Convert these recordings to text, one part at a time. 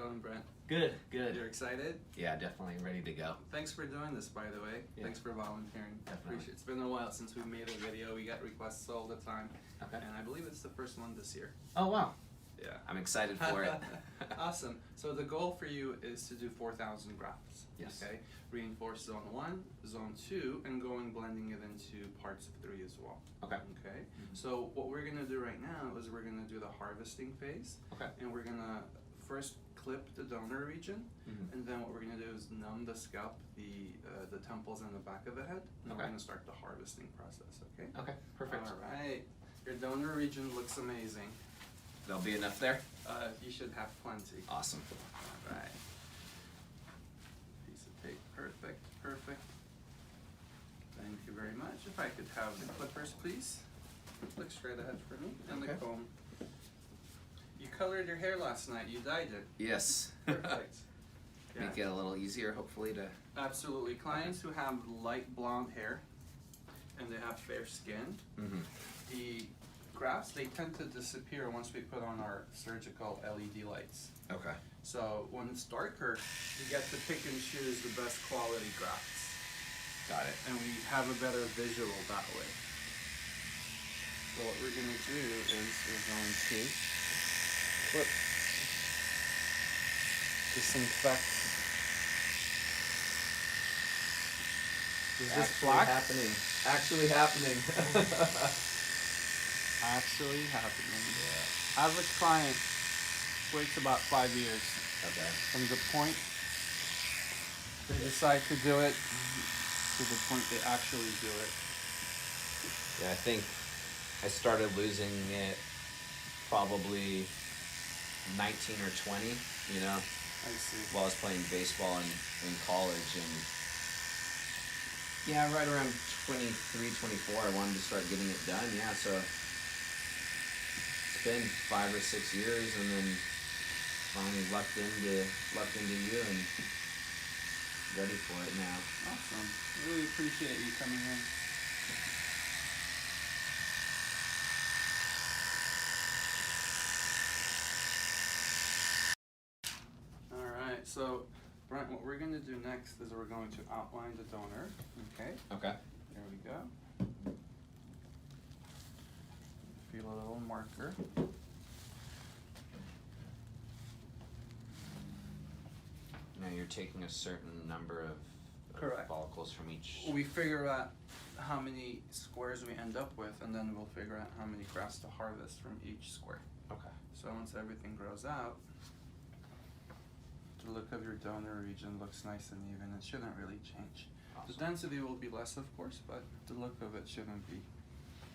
going, Brent? Good, good. You're excited? Yeah, definitely ready to go. Thanks for doing this, by the way. Yeah. Thanks for volunteering. Definitely. Appreciate it. It's been a while since we made a video. We get requests all the time. Okay. And I believe it's the first one this year. Oh, wow. Yeah. I'm excited for it. Awesome. So the goal for you is to do 4,000 grafts. Yes. Okay. Reinforce zone 1, zone 2, and blending it into parts of 3 as well. Okay. Okay. So what we're gonna do right now is we're gonna do the harvesting phase. Okay. And we're gonna first clip the donor region, and then what we're gonna do is numb the scalp, the temples and the back of the head, and then we're gonna start the harvesting process. Okay. Okay. Perfect. All right. Your donor region looks amazing. There'll be enough there? You should have plenty. Awesome. All right. Piece of tape. Perfect. Perfect. Thank you very much. If I could have the clippers, please. Look straight ahead for me. And the comb. You colored your hair last night. You dyed it. Yes. Perfect. Yeah. Make it a little easier, hopefully, to... Absolutely. Clients who have light blonde hair and they have fair skin, the grafts, they tend to disappear once we put on our surgical LED lights. Okay. So when it's darker, you get to pick and choose the best quality grafts. Got it. And we have a better visual that way. So what we're going to do is we're going to flip, disinfect. Is this black? Actually happening. Actually happening. Yeah. Average client waits about 5 years. Okay. From the point they decide to do it to the point they actually do it. Yeah, I think I started losing it probably 19 or 20, you know, I see. while I was playing baseball in college, and yeah, right around 23, 24, I wanted to start getting it done. Yeah, so it's been 5 or 6 years, and then finally lucked into you and ready for it now. Awesome. Really appreciate you coming in. Alright, so Brent, what we're going to do next is we're going to outline the donor. Okay? Okay. There we go. Feel a little marker. Now you're taking a certain number of Correct. follicles from each. We figure out how many squares we end up with, and then we'll figure out how many grafts to harvest from each square. Okay. So once everything grows out, the look of your donor region looks nice and even. It shouldn't really change. Awesome. The density will be less, of course, but the look of it shouldn't be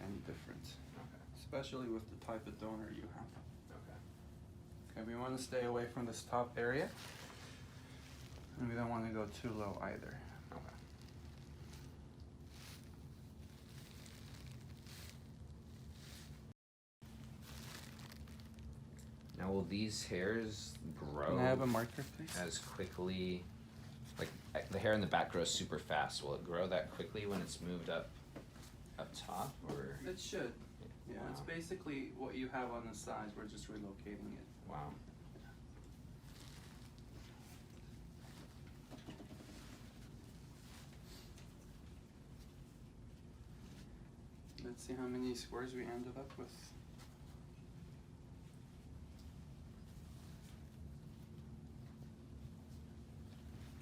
any different. Okay. Especially with the type of donor you have. Okay. Okay, we want to stay away from this top area. And we don't want to go too low either. Okay. Now, will these hairs grow? Can I have a marker, please? As quickly, like the hair in the back grows super fast. Will it grow that quickly when it's moved up top, or? It should. Yeah, Wow. it's basically what you have on the sides. We're just relocating it. Wow. Let's see how many squares we ended up with.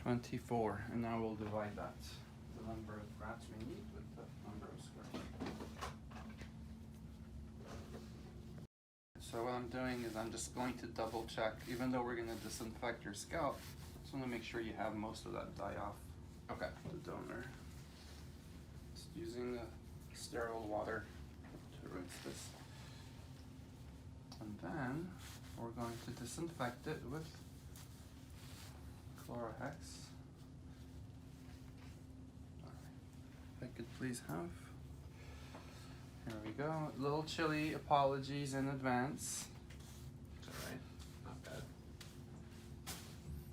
$24, and now we'll divide that, the number of grafts we need with the number of squares. So what I'm doing is I'm just going to double check, even though we're going to disinfect your scalp, I just want to make sure you have most of that dye off Okay. the donor. Just using the sterile water to rinse this. And then we're going to disinfect it with Chlorohex. If I could please have. Here we go. A little chilly, apologies in advance. It's alright. Not bad.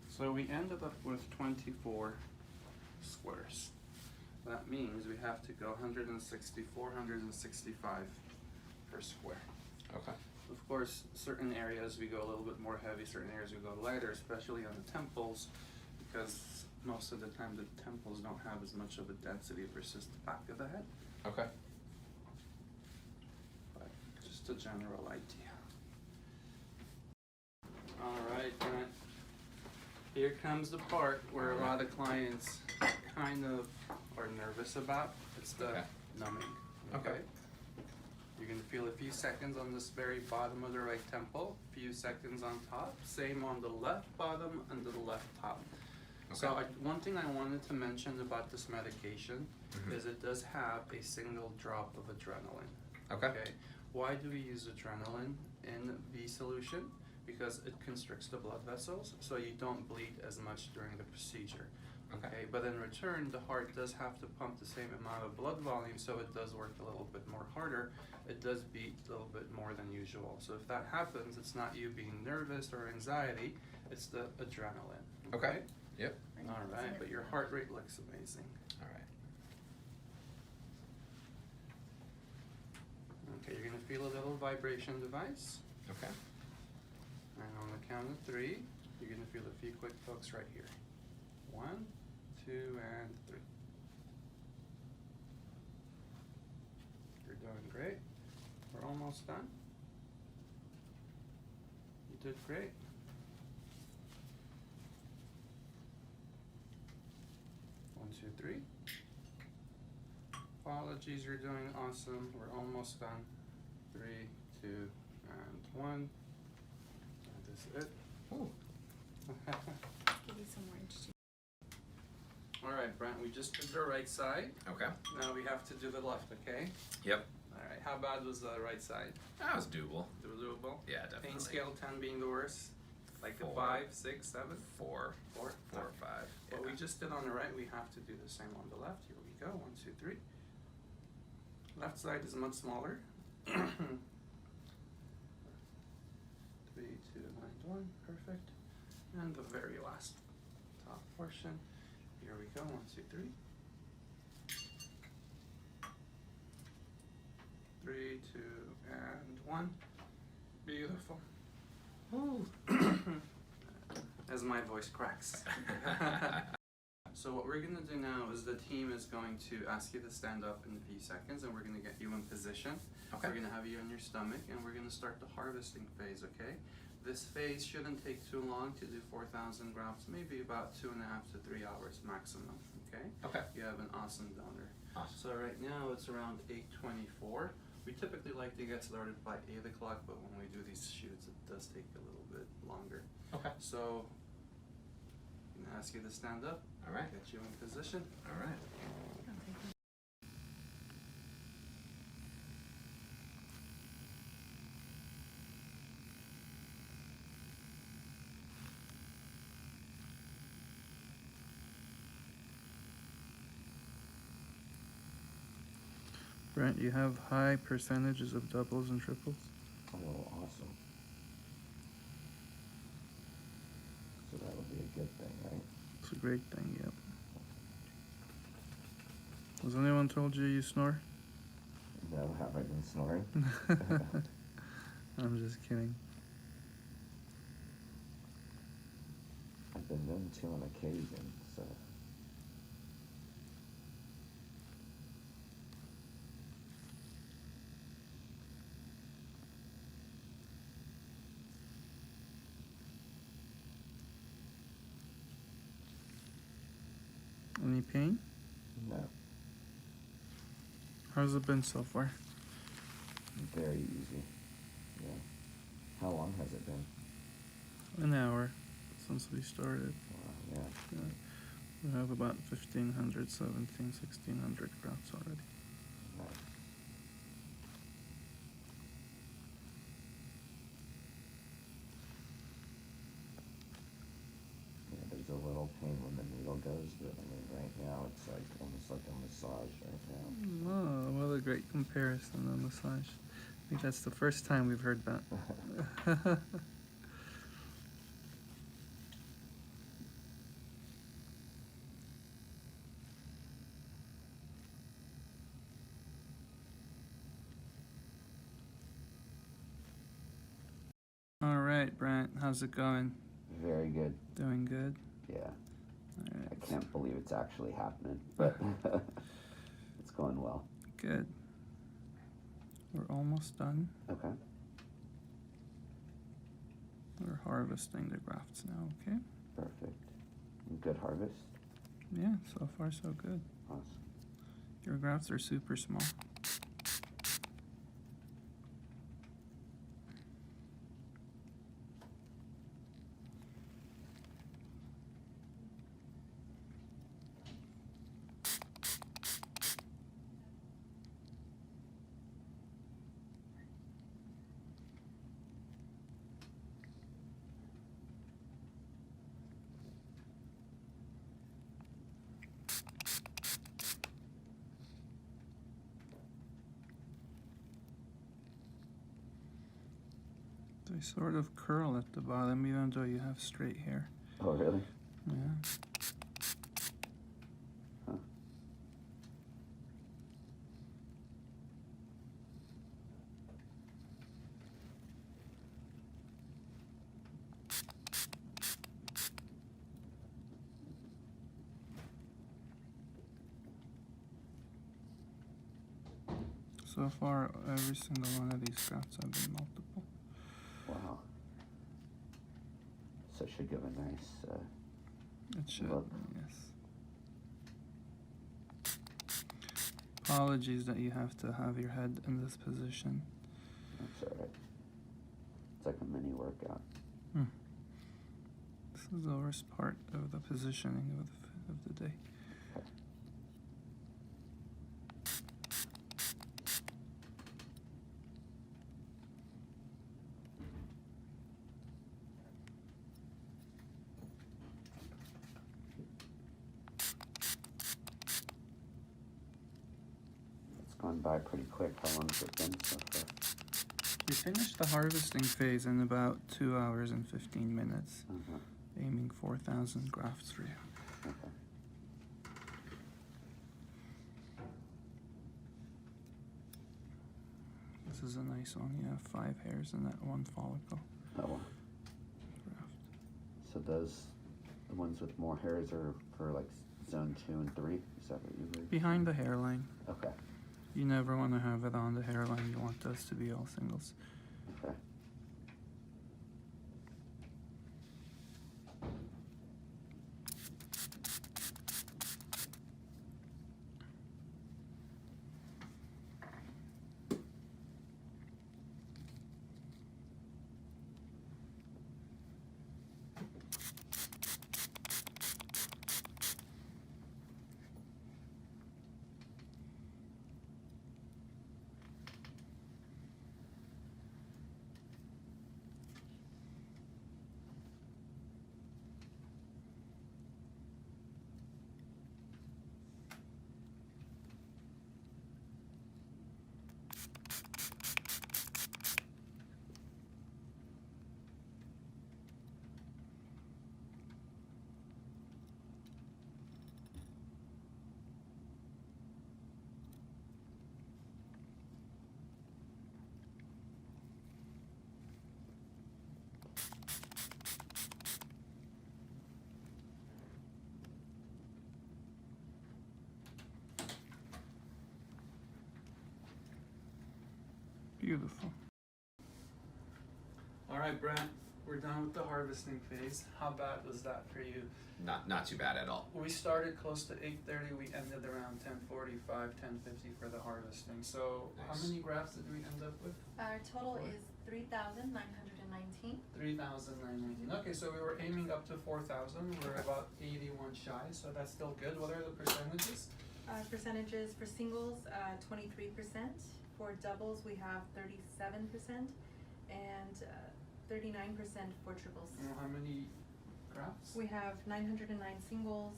So we ended up with 24 squares. That means we have to go 164, 165 per square. Okay. Of course, certain areas we go a little bit more heavy, certain areas we go lighter, especially on the temples, because most of the time the temples don't have as much of a density versus the back of the head. Okay. But just a general idea. Alright, Brent. Here comes the part where a lot of clients kind of are nervous about. It's the numbing. Okay. You're going to feel a few seconds on this very bottom of the right temple, a few seconds on top, same on the left bottom and the left top. Okay. So one thing I wanted to mention about this medication is it does have a single drop of adrenaline. Okay. Why do we use adrenaline in the solution? Because it constricts the blood vessels, so you don't bleed as much during the procedure. Okay, but in return, the heart does have to pump the same amount of blood volume, so it does work a little bit more harder. It does beat a little bit more than usual. So if that happens, it's not you being nervous or anxiety, it's the adrenaline. Okay. Yep. All right, but your heart rate looks amazing. All right. Okay, you're gonna feel a little vibration device. Okay. And on the count of 3, you're gonna feel a few quick pokes right here. 1, 2, and 3. You're doing great. We're almost done. You did great. One, two, 3. Apologies, you're doing awesome. We're almost done. 3, 2, and 1. That is it. Ooh. Give you some more inch. Alright, Brent, we just did the right side. Okay. Now we have to do the left, okay? Yep. Alright, how bad was the right side? That was doable. Doable? Yeah, definitely. Pain scale 10 being the worst? Like a 4. 5, 6, 7? 4. 4? 4 or 5. What we just did on the right, we have to do the same on the left. Here we go. 1, 2, 3. Left side is much smaller. 3, 2, and 1. Perfect. And the very last top portion. Here we go. 1, 2, 3. 3, 2, and 1. Beautiful. Ooh. As my voice cracks. So what we're gonna do now is the team is going to ask you to stand up in a few seconds, and we're gonna get you in position. Okay. We're gonna have you on your stomach, and we're gonna start the harvesting phase, okay? This phase shouldn't take too long to do 4,000 grafts, maybe about 2.5 to 3 hours maximum, okay? Okay. You have an awesome donor. Awesome. So right now it's around 8:24. We typically like to get started by 8 o'clock, but when we do these shoots, it does take a little bit longer. Okay. So I'm gonna ask you to stand up. All right. Get you in position. All right. Brent, you have high percentages of doubles and triples. Oh, awesome. So that would be a good thing, right? It's a great thing, yep. Has anyone told you you snore? No, have I been snoring? I'm just kidding. I've been known to on occasion, so. Any pain? No, How's it been so far? very easy. Yeah. How long has it been? An hour since we started. Wow, yeah. We have about 1,500, 1,600 grafts already. Nice. Yeah, there's a little pain when the needle goes, but I mean, right now it's like almost like a massage right now. Oh, what a great comparison on massage. I think that's the first time we've heard that. right, Brent. How's it going? Very good. Doing good? Yeah. All right. I can't believe it's actually happening, but it's going well. Good. We're almost done. Okay. We're harvesting the grafts now, okay? Perfect. Good harvest. Yeah, so far so good. Awesome. Your grafts are super small. They sort of curl at the bottom even though you have straight hair. Oh, really? Yeah. Huh. So far, every single one of these grafts have been multiple. Wow. So it should give a nice It should, look. yes. Apologies that you have to have your head in this position. That's alright. It's like a mini workout. This is the worst part of the positioning of the day. Okay. It's gone by pretty quick. How long has it been so far? We finished the harvesting phase in about 2 hours and 15 minutes, Uh-huh. aiming 4,000 grafts for you. Okay. This is a nice one. You have 5 hairs in that one follicle Oh, well. graft. So those, the ones with more hairs are for like zone 2 and 3? Is that what you were? Behind the hairline. Okay. You never want to have it on the hairline. You want those to be all singles. Okay. Beautiful. All right, Brent, we're done with the harvesting phase. How bad was that for you? Not too bad at all. We started close to 8:30. We ended around 10:45, 10:50 for the harvesting. So Nice. how many grafts did we end up with? Our total Four. is 3,919. 3,919. Okay, so we were aiming up to 4,000. We're about 81 shy, so that's still good. What are the percentages? Percentages for singles, 23%. For doubles, we have 37%, and 39% for triples. How many grafts? We have 909 singles,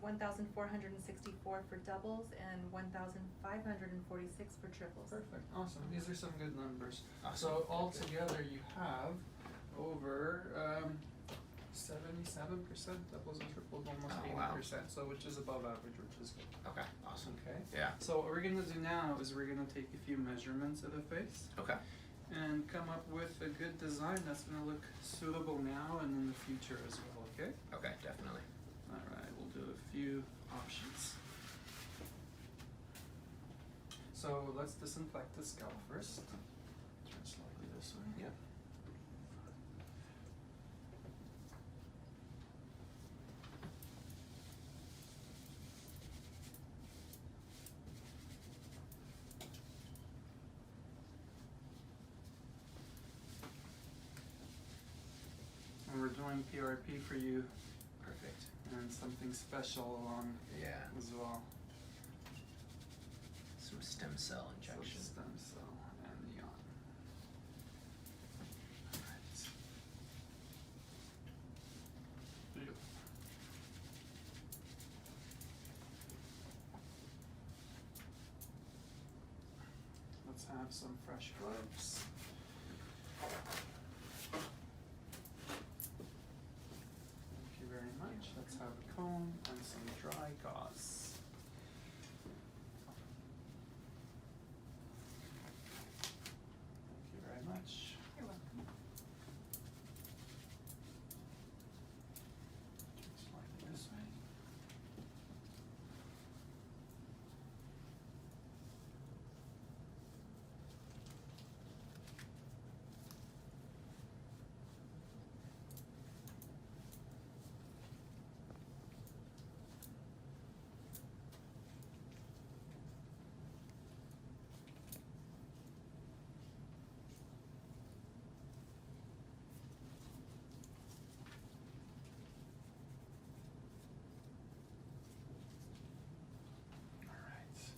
1,464 for doubles, and 1,546 for triples. Perfect. Awesome. These are some good numbers. Awesome. So altogether, you have over 77% doubles and triples, almost Oh, wow. 80%. So which is above average, which is good. Okay, awesome. Okay. Yeah. So what we're gonna do now is we're gonna take a few measurements of the face, Okay. and come up with a good design that's gonna look suitable now and in the future as well, okay? Okay, definitely. Alright, we'll do a few options. So let's disinfect the scalp first. Turn slightly this way. Yep. And we're doing PRP for you Perfect. and something special along Yeah. as well. Some stem cell So injection. stem cell and neon. Alright. Beautiful. Let's have some fresh gloves. Thank you very much. Let's have a comb and some dry gauze. Thank you very much. You're welcome. Slightly this way. Alright. Let's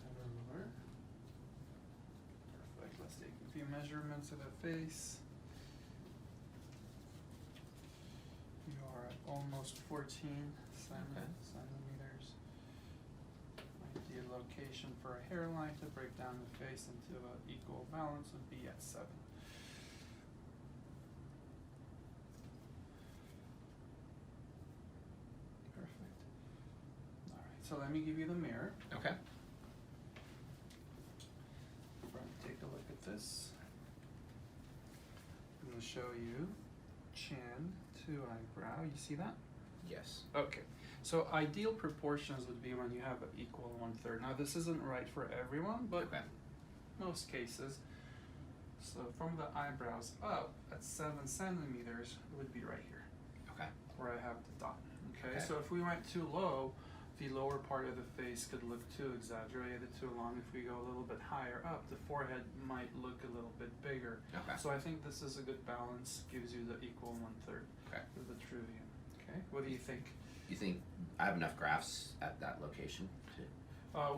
have a ruler. Perfect. Let's take a few measurements of the face. You are at almost 14 centimeters. Ideal location for a hairline to break down the face into an equal balance would be at 7. Perfect. Alright, so let me give you the mirror. Okay. Take a look at this. I'm going to show you chin to eyebrow. You see that? Yes. Okay. So ideal proportions would be when you have an equal 1/3. Now this isn't right for everyone, but Okay. most cases. So from the eyebrows up at 7 centimeters would be right here, Okay. where I have the dot. Okay. Okay. So if we went too low, the lower part of the face could look too exaggerated, too long. If we go a little bit higher up, the forehead might look a little bit bigger. Okay. So I think this is a good balance, gives you the equal 1/3 Okay. of the Vitruvian. Okay, what do you think? You think I have enough grafts at that location?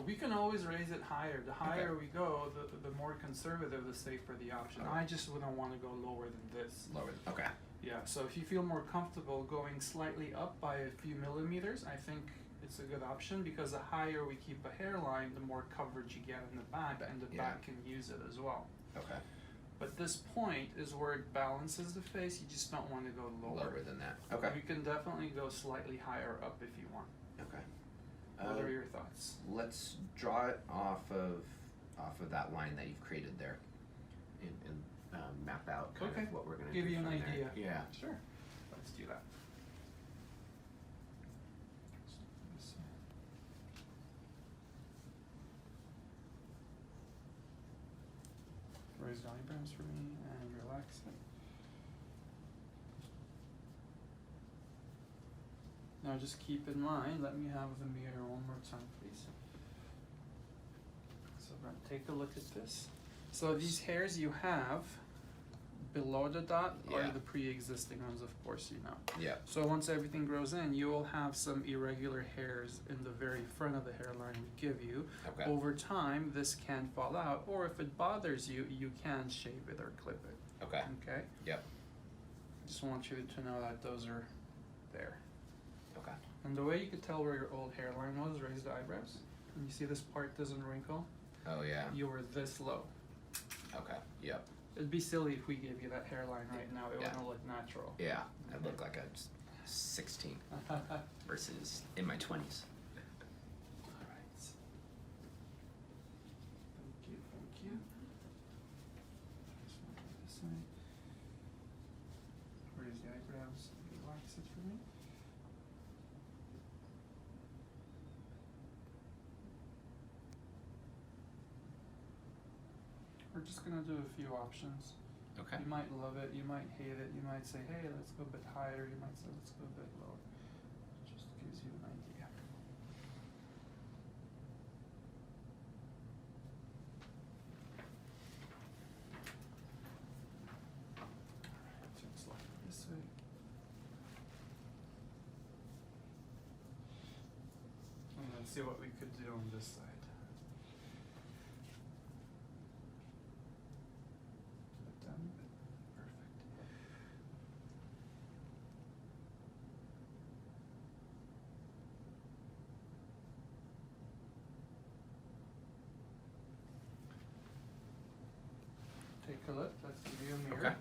We can always raise it higher. The higher Okay. we go, the more conservative, the safer the option. Okay. I just wouldn't want to go lower than this. Lower. Okay. Yeah, so if you feel more comfortable going slightly up by a few millimeters, I think it's a good option, because the higher we keep a hairline, the more coverage you get in the back, and the Yeah. back can use it as well. Okay. But this point is where it balances the face. You just don't want to go lower. Lower than that. Okay. You can definitely go slightly higher up if you want. Okay. What are your thoughts? Let's draw it off of that line that you've created there, and map out kind Okay. of what we're gonna Give do you an from there. idea. Yeah. Sure. Let's do that. Raise the eyebrows for me and relax it. Now just keep in mind, let me have the mirror one more time, please. So we're gonna take a look at this. So these hairs you have below the dot are Yeah. the pre-existing ones, of course, you know. Yeah. So once everything grows in, you will have some irregular hairs in the very front of the hairline we give you. Okay. Over time, this can fall out, or if it bothers you, you can shave it or clip it. Okay. Okay? Yep. Just want you to know that those are there. Okay. And the way you could tell where your old hairline was, raise the eyebrows. And you see this part doesn't wrinkle? Oh yeah. You were this low. Okay. Yep. It'd be silly if we gave you that hairline right now. It Yeah. wouldn't look natural. Yeah. I look like I'm 16 versus in my 20s. Alright. Thank you, thank you. the eyebrows. Relax it for me. We're just gonna do a few options. Okay. You might love it, you might hate it, you might say, hey, let's go a bit higher, you might say, let's go a bit lower. Just gives you an idea. Alright, turn slightly this way. And let's see what we could do on this side. Down a bit. Perfect. Take a look. Let's give you a mirror. Okay.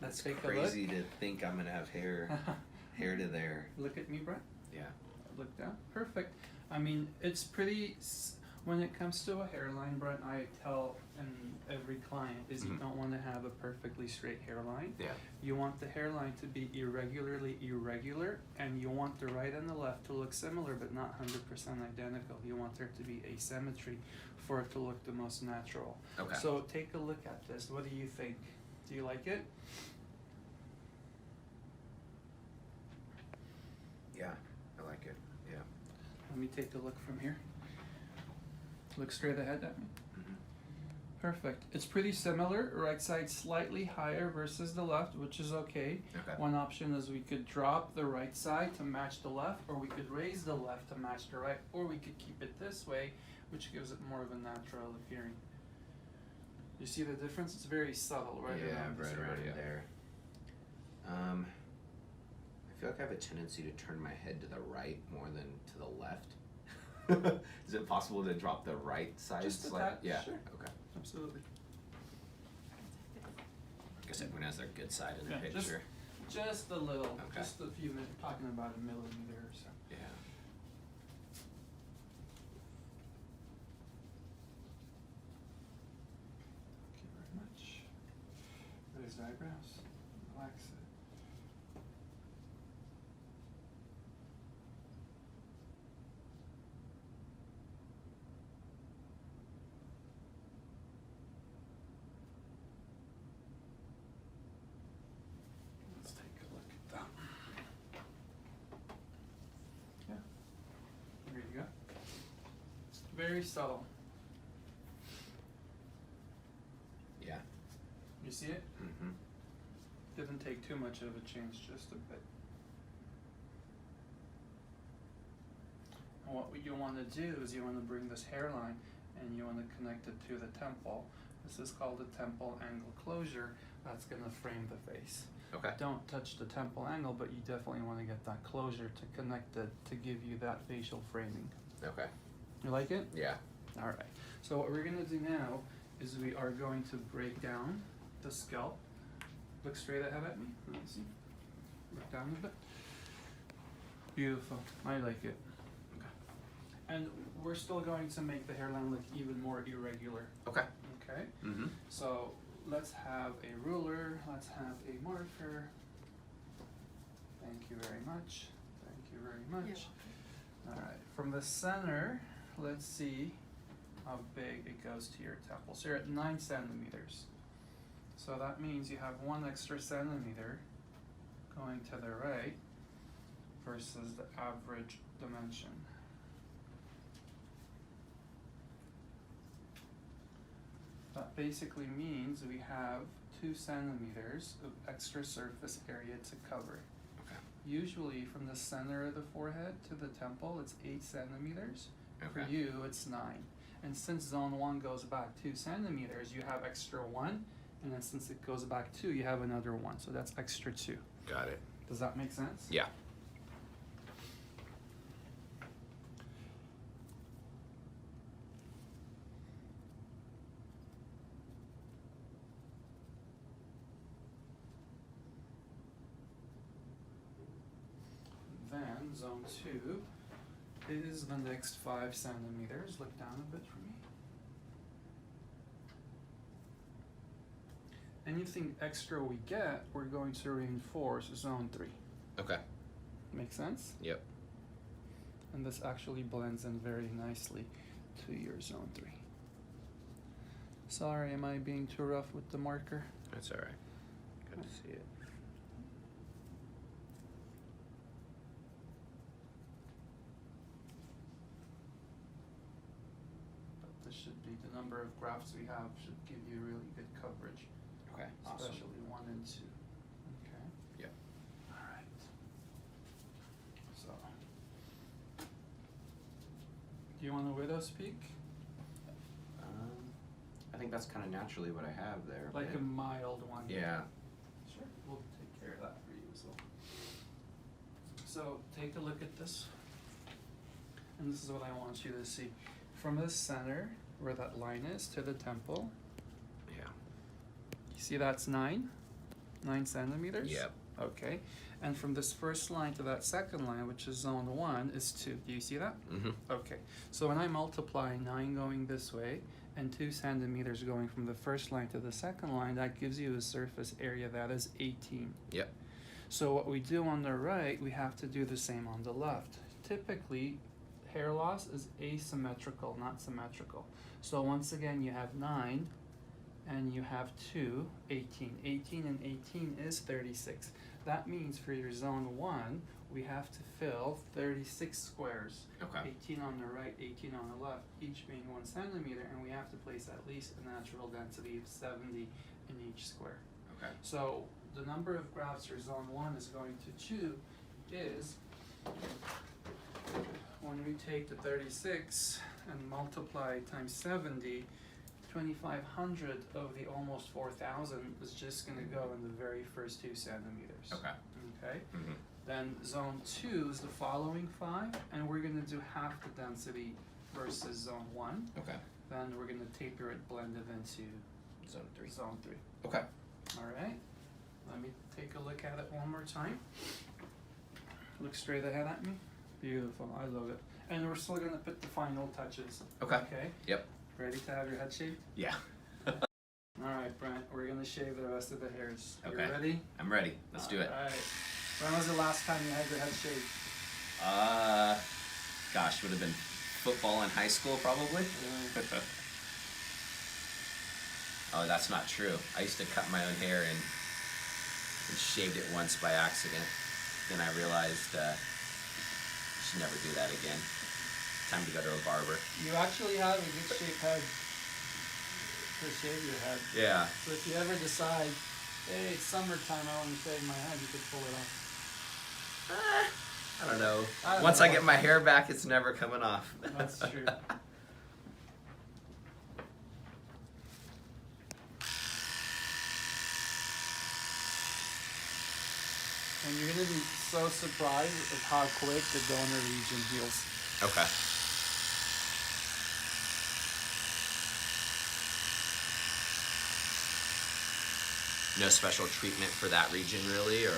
Let's That's take crazy a to think I'm gonna have hair to there. look at me, Brett. Yeah. Look down. Perfect. I mean, it's pretty. When it comes to a hairline, Brett, I tell every client is you Mhm. don't want to have a perfectly straight hairline. Yeah. You want the hairline to be irregularly irregular, and you want the right and the left to look similar but not 100% identical. You want there to be asymmetry for it to look the most natural. Okay. So take a look at this. What do you think? Do you like it? Yeah, I like it. Yeah. Let me take a look from here. Look straight ahead at me. Mm-hmm. Perfect. It's pretty similar. Right side slightly higher versus the left, which is okay. Okay. One option is we could drop the right side to match the left, or we could raise the left to match the right, or we could keep it this way, which gives it more of a natural appearing. You see the difference? It's very subtle, right? Yeah, around this right around area. there. I feel like I have a tendency to turn my head to the right more than to the left. Is it possible to drop the right side? Just a slight- tad, Yeah. sure. Okay. Absolutely. I guess everyone has their good side in their Yeah, picture. Just a little, Okay. just a few minutes, talking about a millimeter or so. Yeah. Thank you very much. Raise the eyebrows. Relax it. Let's take a look at that. Yeah. There you go. Very subtle. Yeah. You see it? Mm-hmm. Didn't take too much of a change, just a bit. And what you want to do is you want to bring this hairline and you want to connect it to the temple. This is called the temple angle closure. That's going to frame the face. Okay. Don't touch the temple angle, but you definitely want to get that closure to connect it to give you that facial framing. Okay. You like it? Yeah. All right. So what we're going to do now is we are going to break down the scalp. Look straight ahead at me. Let me see. Look down a bit. Beautiful. I like it. Okay. And we're still going to make the hairline look even more irregular. Okay. Okay? Mm-hmm. So let's have a ruler. Let's have a marker. Thank you very much. Thank you very much. All right. From the center, let's see how big it goes to your temple. So you're at 9 centimeters. So that means you have 1 extra centimeter going to the right versus the average dimension. That basically means we have 2 centimeters of extra surface area to cover. Okay. Usually from the center of the forehead to the temple, it's 8 centimeters. For Okay. you, it's 9. And since zone 1 goes back 2 centimeters, you have extra 1. And then since it goes back 2, you have another 1. So that's extra 2. Got it. Does that make sense? Yeah. Then zone 2, is the next 5 centimeters. Look down a bit for me. Anything extra we get, we're going to reinforce zone 3. Okay. Make sense? Yep. And this actually blends in very nicely to your zone 3. Sorry, am I being too rough with the marker? That's all right. Good to see it. But this should be the number of grafts we have should give you really good coverage. Okay. Awesome. Especially 1 and 2. Okay. Yep. All right. So, do you want a widow's peak? I think that's kind of naturally what I have there. Like but- a mild one. Yeah. Sure. We'll take care of that for you as well. So take a look at this. And this is what I want you to see. From the center, where that line is, to the temple, Yeah. you see that's 9 centimeters? Yep. Okay. And from this first line to that second line, which is zone 1, is 2. Do you see that? Mm-hmm. Okay. So when I multiply 9 going this way and 2 centimeters going from the first line to the second line, that gives you a surface area that is 18. Yep. So what we do on the right, we have to do the same on the left. Typically, hair loss is asymmetrical, not symmetrical. So once again, you have 9 and you have 2, 18. 18 and 18 is 36. That means for your zone 1, we have to fill 36 squares. Okay. 18 on the right, 18 on the left, each being 1 centimeter, and we have to place at least a natural density of 70 in each square. Okay. So the number of grafts your zone 1 is going to chew is, when we take the 36 and multiply times 70, 2,500 of the almost 4,000 is just going to go in the very first 2 centimeters. Okay. Okay? Mm-hmm. Then zone 2 is the following 5, and we're going to do half the density versus zone 1. Okay. Then we're going to taper it blended into Zone 3. zone 3. Okay. Alright, let me take a look at it one more time. Look straight ahead at me. Beautiful, I love it. And we're still gonna put the final touches. Okay. Okay? Yep. Ready to have your head shaved? Yeah. Alright, Brent, we're gonna shave the rest of the hairs. You Okay. ready? I'm ready. Let's do it. Alright. When was the last time you had your head shaved? Gosh, would have been football in high school probably. Oh, that's not true. I used to cut my own hair and shaved it once by accident. Then I realized I should never do that again. Time to go to a barber. You actually have a good shaped head to shave your head. Yeah. So if you ever decide, hey, it's summertime, I want to shave my head, you could pull it off. I don't know. I don't Once know. I get my hair back, it's never coming off. That's true. And you're gonna be so surprised at how quick the donor region heals. Okay. No special treatment for that region, really, or?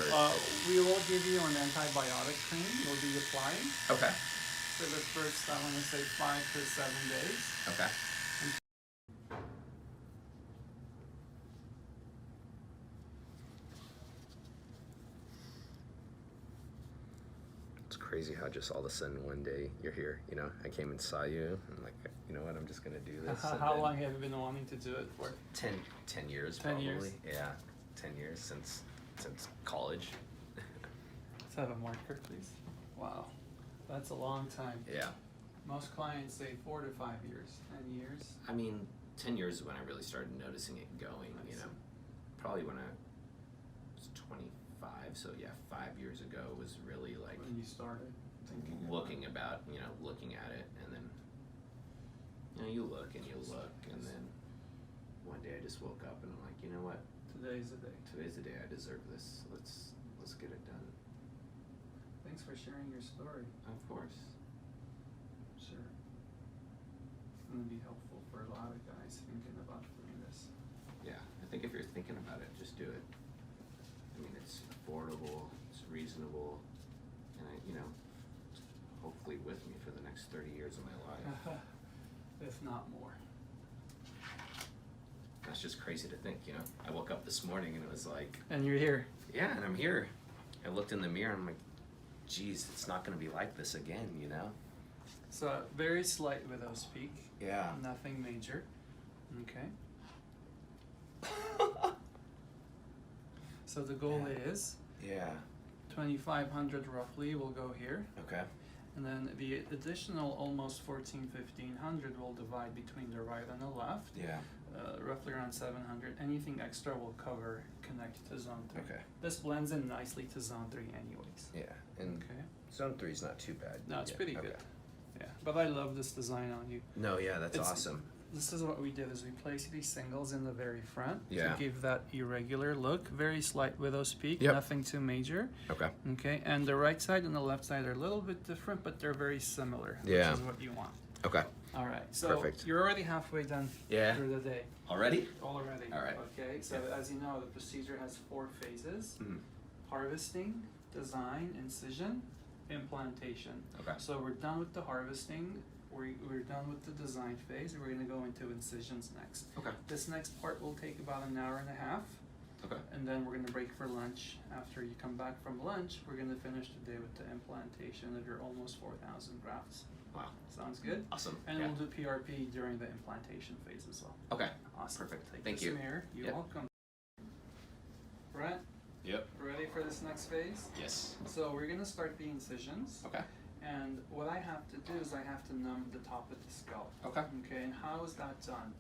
We will give you an antibiotic cream you'll be applying Okay. for the first, I want to say, 5 to 7 days. Okay. It's crazy how just all of a sudden one day you're here. You know, I came and saw you. I'm like, you know what? I'm just gonna do this. and How then long have you been wanting to do it for? 10 years 10 probably. years. Yeah, 10 years since college. Let's have a marker, please. Wow, that's a long time. Yeah. Most clients say 4 to 5 years, 10 years. I mean, 10 years is when I really started noticing it going, I you know. see. Probably when I was 25, so yeah, 5 years ago was really like When you started thinking looking at it, and then, you know, you look and then one day I just woke up and I'm like, you know what, today's the day. today's the day I deserve this, let's get it done. Thanks for sharing your story. Of course. Sure. It's gonna be helpful for a lot of guys thinking about doing this. Yeah, I think if you're thinking about it, just do it. I mean, it's affordable, it's reasonable, and you know, hopefully with me for the next 30 years of my life. If not more. That's just crazy to think, you know. I woke up this morning and it was like, And you're here. yeah, and I'm here. I looked in the mirror and I'm like, geez, it's not going to be like this again, you know? So very slight widow's peak. Yeah. Nothing major. Okay. So the goal is Yeah. 2,500 roughly will go here. Okay. And then the additional almost 1,500 will divide between the right and the left. Yeah. Roughly around 700. Anything extra will cover connect to zone 3. Okay. This blends in nicely to zone 3 anyways. Yeah. And Okay. zone 3 is not too bad. No, it's Yeah, pretty okay. good. Yeah. But I love this design on you. No, yeah, that's It's- awesome. This is what we did is we placed these singles in the very front Yeah. to give that irregular look. Very slight widow's peak, Yep. nothing too major. Okay. Okay, and the right side and the left side are a little bit different, but they're very similar, Yeah. which is what you want. Okay. All right, so Perfect. you're already halfway done Yeah. through the day Already? already. All right. Okay, so Yeah. as you know, the procedure has 4 phases: Mhm. harvesting, design, incision, implantation. Okay. So we're done with the harvesting. We're done with the design phase. We're going to go into incisions next. Okay. This next part will take about an hour and a half, Okay. and then we're going to break for lunch. After you come back from lunch, we're going to finish the day with the implantation of your almost 4,000 grafts. Wow. Sounds good? Awesome. And Yeah. we'll do PRP during the implantation phase as well. Okay. Awesome. Perfect. Take Thank this you. mirror. You're Yep. welcome. Brett, Yep. ready for this next phase? Yes. So we're going to start the incisions. Okay. And what I have to do is I have to numb the top of the scalp. Okay. Okay, and how is that done?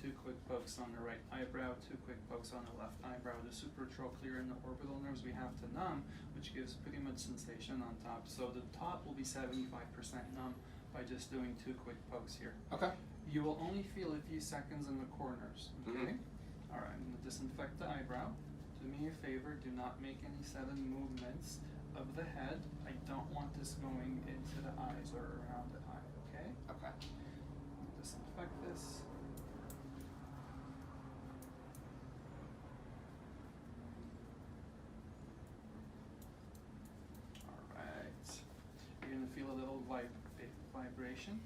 2 quick pokes on the right eyebrow, 2 quick pokes on the left eyebrow. The supratrochlear and the orbital nerves we have to numb, which gives pretty much sensation on top. So the top will be 75% numb by just doing 2 quick pokes here. Okay. You will only feel a few seconds in the corners, okay? Mhm. Alright, I'm gonna disinfect the eyebrow. Do me a favor, do not make any sudden movements of the head. I don't want this going into the eyes or around the eye, okay? Okay. Disinfect this. Alright. You're gonna feel a little vibration.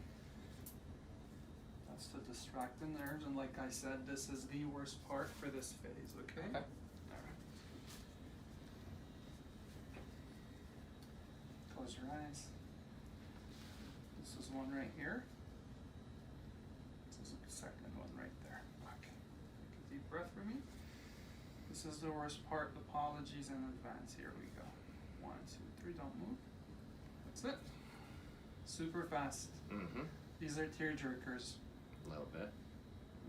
That's to distract the nerves, and like I said, this is the worst part for this phase, okay? Okay. Alright. Close your eyes. This is one right here. This is the second one right there. Okay. Take a deep breath for me. This is the worst part. Apologies in advance. Here we go. 1, 2, 3. Don't move. That's it. Super fast. Mm-hmm. These are tear jerkers. A little bit.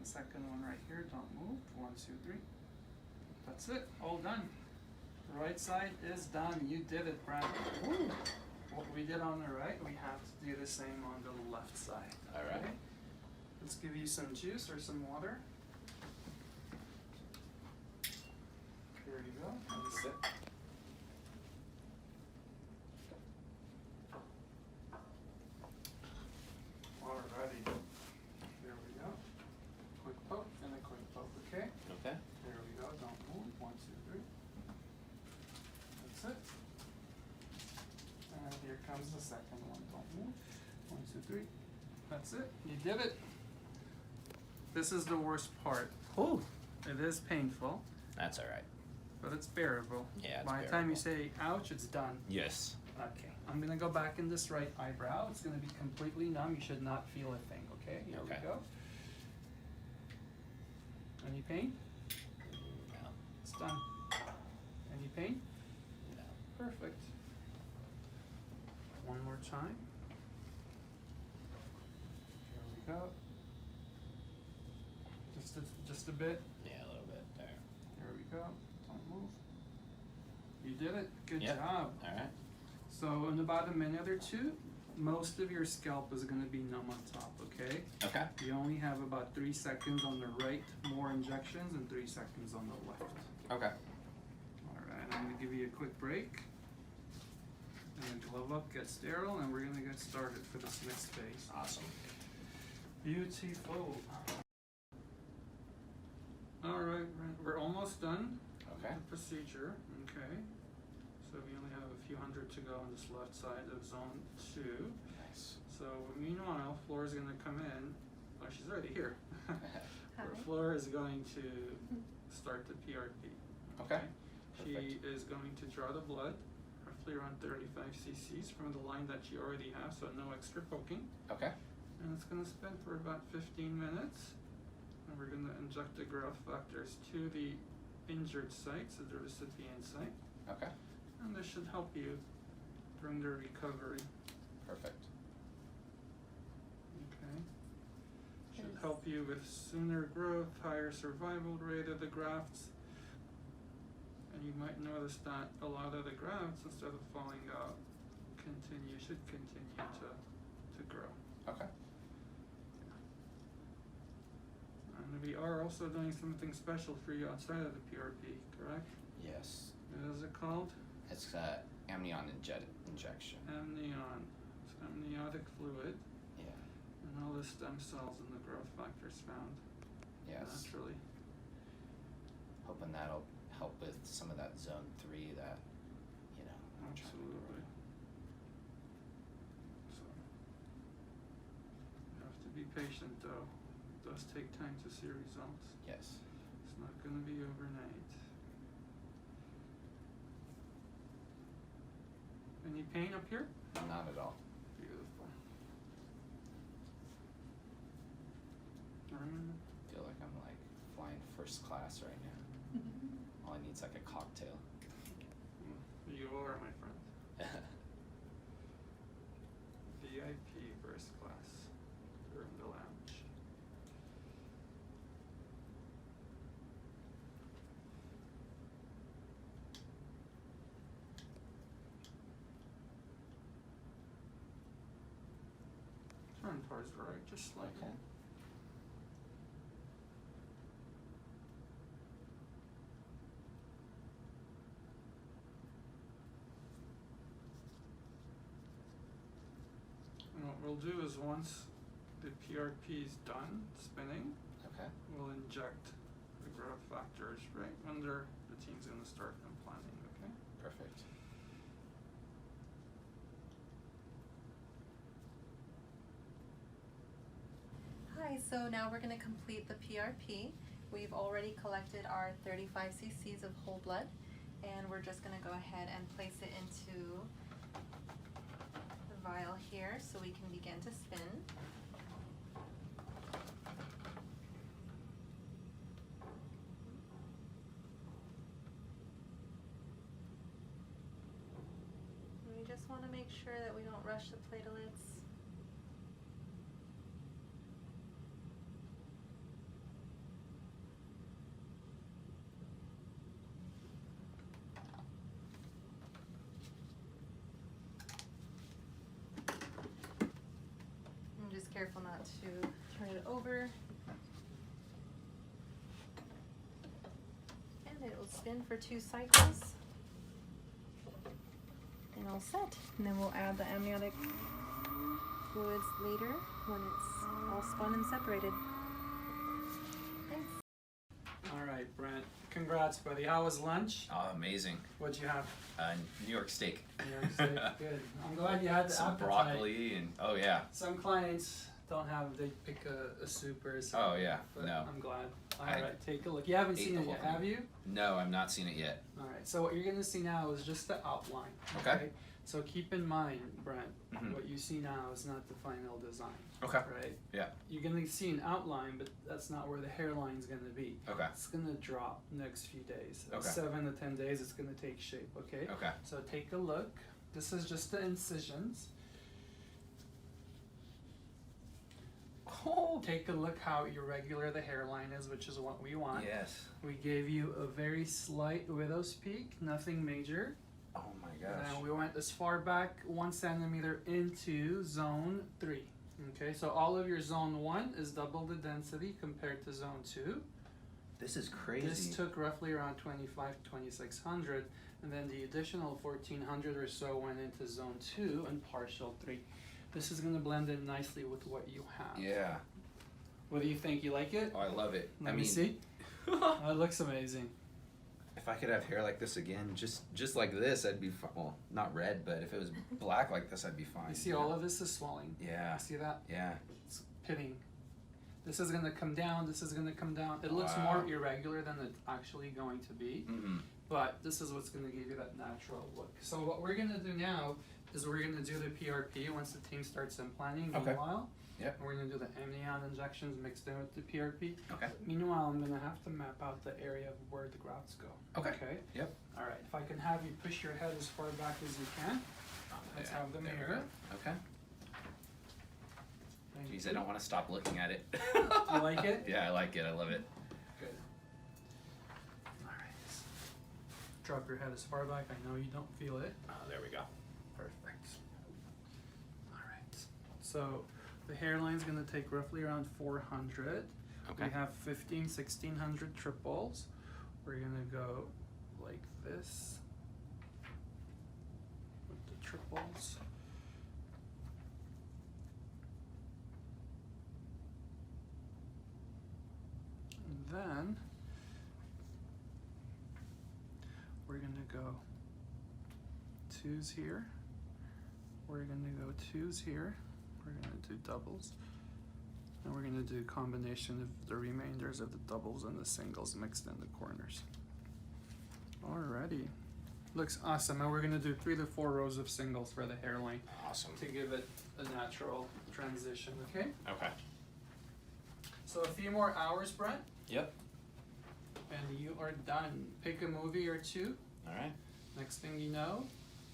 The second one right here. Don't move. 1, 2, 3. That's it. All done. The right side is done. You did it, Brad. Woo. What we did on the right, we have to do the same on the left side. All right. Okay? Let's give you some juice or some water. Here you go. Have a sip. Alrighty. There we go. Quick poke and a quick poke, okay? Okay. There we go. Don't move. 1, 2, 3. That's it. And here comes the second one. Don't move. 1, 2, 3. That's it. You did it. This is the worst part. Ooh. It is painful, That's all right. but it's bearable. Yeah, it's By the time you bearable. say ouch, it's done. Yes. Okay. I'm gonna go back in this right eyebrow. It's gonna be completely numb. You should not feel a thing, okay? Here Okay. we go. Any pain? No. It's done. Any pain? No. Perfect. One more time. Here we go. Just a bit. Yeah, a little bit there. Here we go. Don't move. You did it. Good Yep. job. All right. So in about a minute or two, most of your scalp is going to be numb on top, okay? Okay. You only have about 3 seconds on the right, more injections, and 3 seconds on the left. Okay. Alright, I'm going to give you a quick break. And glove up, get sterile, and we're going to get started for this next phase. Awesome. Beautiful. Alright, we're almost done Okay. with the procedure, okay? So we only have a few hundred to go on this left side of zone 2. Nice. So So meanwhile, Flora's gonna come in. Oh, she's already here. Hi. Flora is going to start the PRP. Okay. She Perfect. is going to draw the blood, roughly around 35 cc's from the line that she already has, so no extra poking. Okay. And it's gonna spin for about 15 minutes. And we're gonna inject the growth factors to the injured sites, so the recipient site. Okay. And this should help you during the recovery. Perfect. Okay. Should Yes. help you with sooner growth, higher survival rate of the grafts. And you might notice that a lot of the grafts, instead of falling out, should continue to grow. Okay. And we are also doing something special for you outside of the PRP, correct? Yes. What is it called? It's amniotic injection. It's amniotic fluid, Yeah. and all the stem cells and the growth factors found Yes. naturally. Hoping that'll help with some of that zone 3 that, I'm trying to Absolutely. grow. So you have to be patient though. It does take time to see results. Yes. It's not gonna be overnight. Any pain up here? Not at all. Beautiful. Alright. Feel like I'm like flying first class right now. All I need is like a cocktail. You are, my friend. VIP first class. You're in the lounge. Turn towards the right, just slightly. Okay. And what we'll do is once the PRP is done spinning, Okay. we'll inject the growth factors right under the team's gonna start implanting, okay? Perfect. Hi, so now we're gonna complete the PRP. We've already collected our 35 cc's of whole blood, and we're just gonna go ahead and place it into the vial here so we can begin to spin. And we just wanna make sure that we don't rush the platelets. I'm just careful not to turn it over. And it will spin for 2 cycles. And all set. And then we'll add the amniotic fluids later when it's all spun and separated. Thanks. Alright, Brent. Congrats, buddy. How was lunch? Oh, amazing. What'd you have? New York steak. New York steak. Good. I'm glad you had the Some appetite. broccoli and oh yeah. Some clients don't have, they pick a soup or something. Oh, yeah. But No. I'm glad. I Alright, take a look. You haven't ate seen the it whole yet, thing. have you? No, I've not seen it yet. Alright, so what you're gonna see now is just the outline. Okay. So keep in mind, Brent, Mhm. what you see now is not the final design. Okay. Right? Yeah. You're gonna see an outline, but that's not where the hairline's gonna be. Okay. It's gonna drop next few days. Okay. 7 to 10 days, it's gonna take shape, okay? Okay. So take a look. This is just the incisions. Oh, take a look how irregular the hairline is, which is what we want. Yes. We gave you a very slight widow's peak, nothing major. Oh my gosh. And we went as far back 1 centimeter into zone 3. Okay, so all of your zone 1 is double the density compared to zone 2. This is crazy. This took roughly around 2600, and then the additional 1400 or so went into zone 2 and partial 3. This is going to blend in nicely with what you have. Yeah. What do you think? You like it? Oh, I love it. Let I me mean, see. Oh, it looks amazing. I If I could have hair like this again, just like this, I'd be fine. Well, not red, but if it was black like this, I'd be fine. You see, all of this is swelling. Yeah. You see that? Yeah. It's pitting. This is gonna come down. This is gonna come down. It looks Wow. more irregular than it's actually going to be. Mm-hmm. But this is what's going to give you that natural look. So what we're going to do now is we're going to do the PRP once the team starts implanting. Okay. Meanwhile, Yep. we're going to do the amnion injections mixed in with the PRP. Okay. Meanwhile, I'm going to have to map out the area of where the grafts go. Okay. Okay. Yep. All right. If I can have you push your head as far back as you can. Let's have them there we here. go. Okay. Thank Geez, you. I don't want to stop looking at it. You like it? Yeah, I like it. I love it. Good. All right. Drop your head as far back. I know you don't feel it. Oh, there we go. Perfect. All right. So the hairline's going to take roughly around 400. Okay. We have 1600 triples. We're going to go like this with the triples. And then we're going to go twos here. We're going to go twos here. We're going to do doubles. And we're going to do a combination of the remainders of the doubles and the singles mixed in the corners. Alrighty. Looks awesome. And we're going to do 3 to 4 rows of singles for the hairline Awesome. to give it a natural transition, okay? Okay. So a few more hours, Brent, Yep. and you are done. Pick a movie or two. All right. Next thing you know,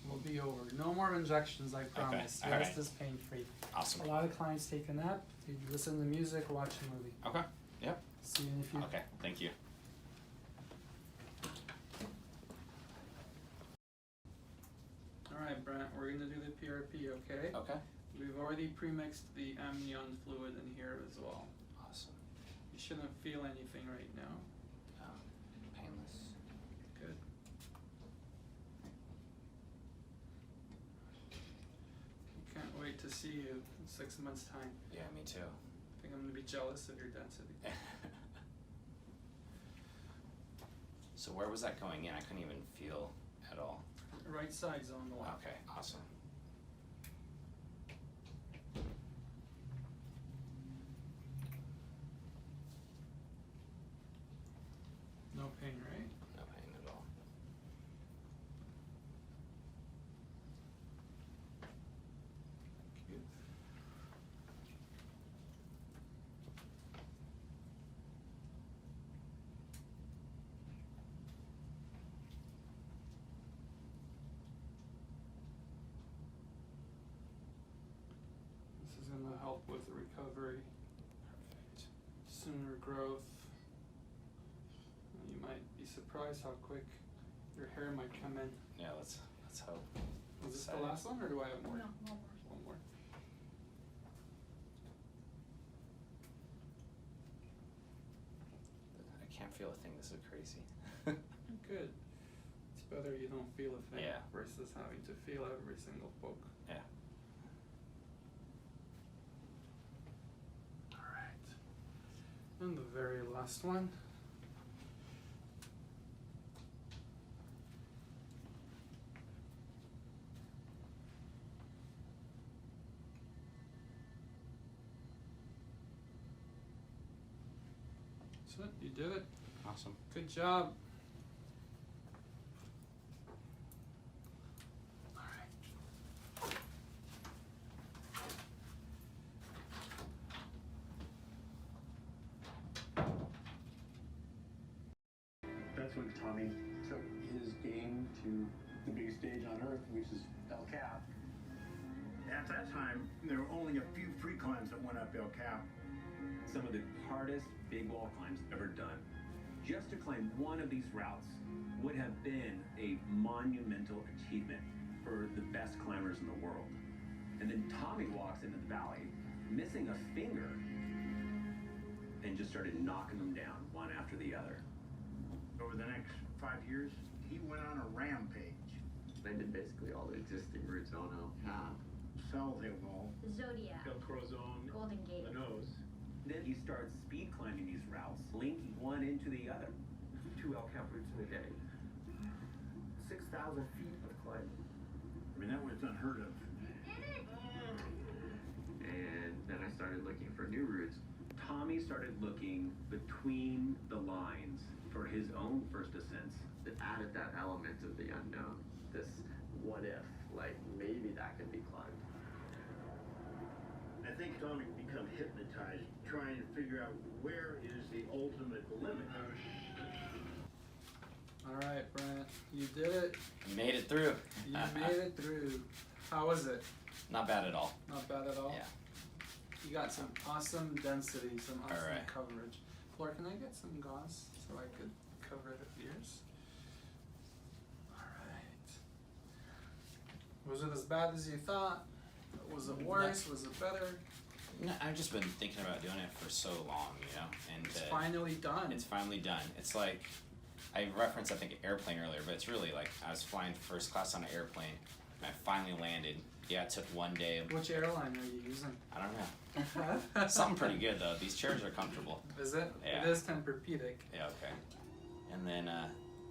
we'll be over. No more injections, I promise. The all rest right. is pain-free. Awesome. A lot of clients take a nap, they listen to music, watch a movie. Okay. Yep. See you in a few. Okay. Thank you. Alright, Brent, we're gonna do the PRP, okay? Okay. We've already pre-mixed the amnion fluid in here as well. Awesome. You shouldn't feel anything right now. Painless. Good. Can't wait to see you in 6 months' time. Yeah, me too. I think I'm gonna be jealous of your density. So where was that going in? I couldn't even feel at all. The right side's on the left. Okay. Awesome. No pain, right? No pain at all. Good. This is gonna help with the recovery, Perfect. sooner growth. You might be surprised how quick your hair might come in. Yeah. Let's hope. Is this the Excited. last one, or do I have more? No, one more. One more. I can't feel a thing. This is crazy. Good. It's better you don't feel a thing Yeah. versus having to feel every single poke. Yeah. Alright. And the very last one. That's it, you did it. Awesome. Good job. Alright. That's when Tommy took his game to the biggest stage on earth, which is El Cap. At that time, there were only a few free climbs that went up El Cap. Some of the hardest big wall climbs ever done. Just to climb one of these routes would have been a monumental achievement for the best climbers in the world. And then Tommy walks into the valley, missing a finger, and just started knocking them down one after the other. Over the next 5 years, he went on a rampage. They did basically all the existing routes on El Cap. South Hill Wall, Zodiac, El Corazon, Golden Gate. the Nose. Then he starts speed climbing these routes, linking one into the other. 2 El Cap routes in a day. 6,000 feet of climbing. I mean, that was unheard of. And then I started looking for new routes. Tommy started looking between the lines for his own first ascents. It added that element of the unknown. This what if, like maybe that could be climbed. I think Tommy become hypnotized trying to figure out where is the ultimate limit. Alright, Brent, you did it. Made it through. You made it through. How was it? Not bad at all. Not bad at all? Yeah. You got some awesome density, some awesome Alright. coverage. Flora, can I get some gauze so I could cover the ears? Alright. Was it as bad as you thought? Was it worse? Was it better? No, I've just been thinking about doing it for so long, you know, and It's finally done. It's finally done. It's like I referenced, I think, airplane earlier, but it's really like I was flying first class on an airplane, and I finally landed. Yeah, it took one day. Which airline are you using? I don't know. Something pretty good though. These chairs are comfortable. Is it? Yeah. It is Tempur-Pedic. Yeah. Okay. And then,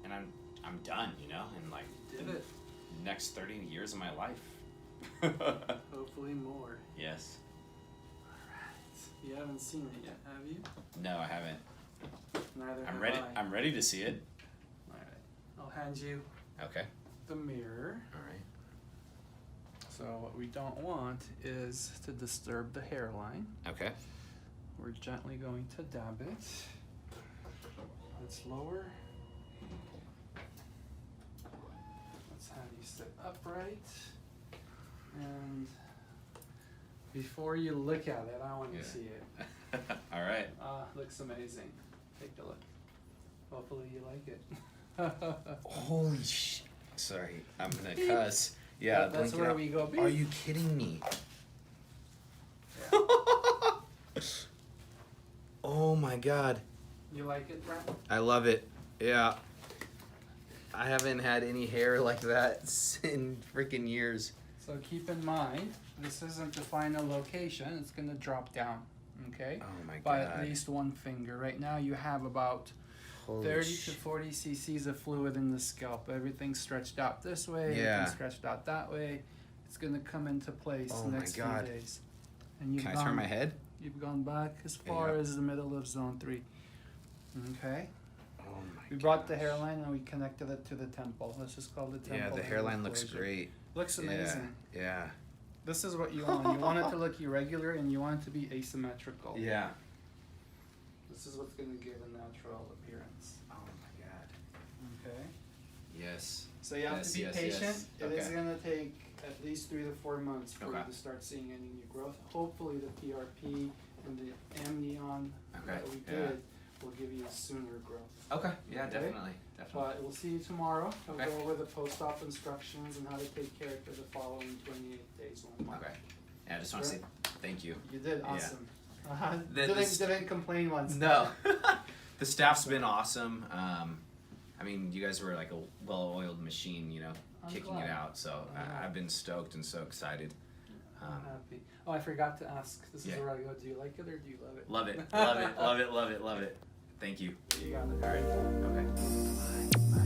and I'm done, you know, in like Did the it. next 30 years of my life. Hopefully more. Yes. Alright. You haven't seen it yet, have you? No, I haven't. Neither I'm have ready. I. I'm ready to see it. Alright. I'll hand you Okay. the mirror. All right. So what we don't want is to disturb the hairline. Okay. We're gently going to dab it. Let's lower. Let's have you sit upright. And before you look at it, I want to Yeah. see it. All right. Looks amazing. Take a look. Hopefully you like it. Holy sh! Sorry, I'm gonna cuss. Yeah, That's blink it where out. we go, beep. Are you kidding me? Yeah. Oh my god, You like it, Brent? I love it. Yeah, I haven't had any hair like that in freaking years. So keep in mind, this isn't the final location. It's going to drop down, okay? Oh my By god. at least one finger. Right now you have about Holy 30 sh- to 40 cc's of fluid in the scalp. Everything's stretched out this way, Yeah. everything's stretched out that way. It's going to come into place Oh the my next God. few days. And you've Can I turn my head? You've gone back as far Yeah. as the middle of zone 3. Okay? Oh my We brought the gosh. hairline and we connected it to the temple. This is called the temple. Yeah, the hairline looks great. Looks amazing. Yeah. This is what you want. You want it to look irregular and you want it to be asymmetrical. Yeah. This is what's going to give a natural appearance. Oh my god. Okay? Yes. So you have Yes, to be yes, patient. yes. It is Okay. going to take at least 3 to 4 months for Okay. you to start seeing any new growth. Hopefully the PRP and the amnion that Okay, we yeah. did will give you a sooner growth. Okay. Yeah, Okay. definitely. Definitely. But we'll see you tomorrow. We'll Okay. go over the post-op instructions and how to take care for the following 28 days, 1 month. Okay. Yeah, I just want to say thank you. You did Yeah. awesome. The- Didn't complain once. No. The staff's been awesome. I mean, you guys were like a well-oiled machine, you know, I'm kicking glad. it out. So I'm glad. I've been stoked and so excited. I'm happy. Oh, I forgot to ask. This is Yeah. where I go. Do you like it or do you love it? Love it, love it, love it, love it, love it. Thank you. You got it. All right. Okay. Bye.